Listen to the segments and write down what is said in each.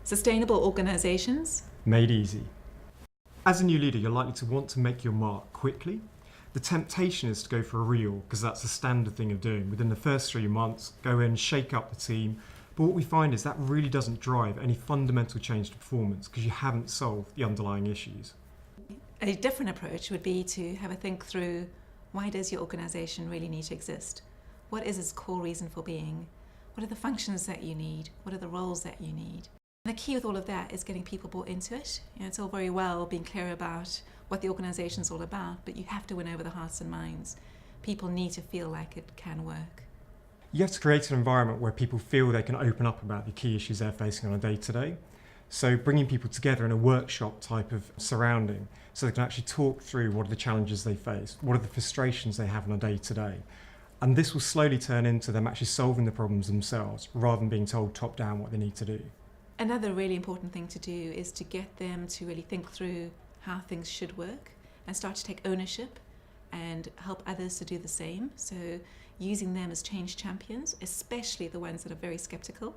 Sustainable organizations. Made easy. As a new leader, you're likely to want to make your mark quickly. The temptation is to go for a reorg because that's the standard thing of doing. Within the first 3 months, go in, shake up the team. But what we find is that really doesn't drive any fundamental change to performance because you haven't solved the underlying issues. A different approach would be to have a think through, why does your organization really need to exist? What is its core reason for being? What are the functions that you need? What are the roles that you need? And the key with all of that is getting people bought into it. It's all very well being clear about what the organisation is all about, but you have to win over the hearts and minds. People need to feel like it can work. You have to create an environment where people feel they can open up about the key issues they're facing on a day-to-day. So bringing people together in a workshop type of surrounding so they can actually talk through what are the challenges they face, what are the frustrations they have on a day-to-day. And this will slowly turn into them actually solving the problems themselves rather than being told top-down what they need to do. Another really important thing to do is to get them to really think through how things should work and start to take ownership and help others to do the same. So using them as change champions, especially the ones that are very skeptical.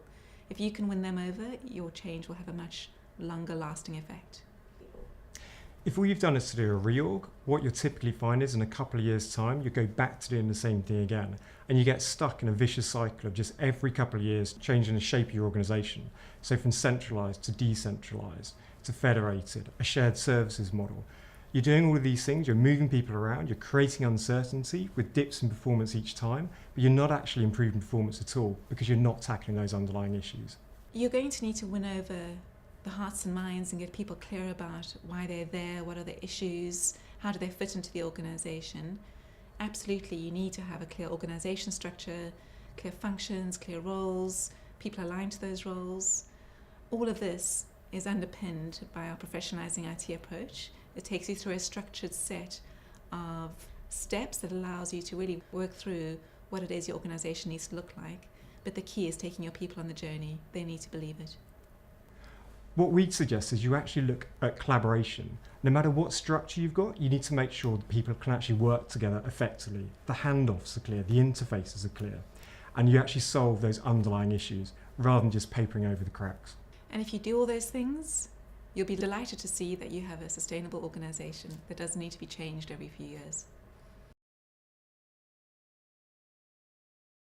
If you can win them over, your change will have a much longer lasting effect. If all you've done is to do a reorg, what you'll typically find is in a couple of years' time, you go back to doing the same thing again. And you get stuck in a vicious cycle of just every couple of years changing the shape of your organisation. So from centralised to decentralised to federated, a shared services model. You're doing all of these things, you're moving people around, you're creating uncertainty with dips in performance each time, but you're not actually improving performance at all because you're not tackling those underlying issues. You're going to need to win over the hearts and minds and get people clear about why they're there, what are the issues, how do they fit into the organisation. Absolutely, you need to have a clear organisation structure, clear functions, clear roles, people aligned to those roles. All of this is underpinned by our professionalising IT approach. It takes you through a structured set of steps that allows you to really work through what it is your organisation needs to look like. But the key is taking your people on the journey. They need to believe it. What we'd suggest is you actually look at collaboration. No matter what structure you've got, you need to make sure that people can actually work together effectively. The handoffs are clear, the interfaces are clear, and you actually solve those underlying issues rather than just papering over the cracks. And if you do all those things, you'll be delighted to see that you have a sustainable organisation that doesn't need to be changed every few years.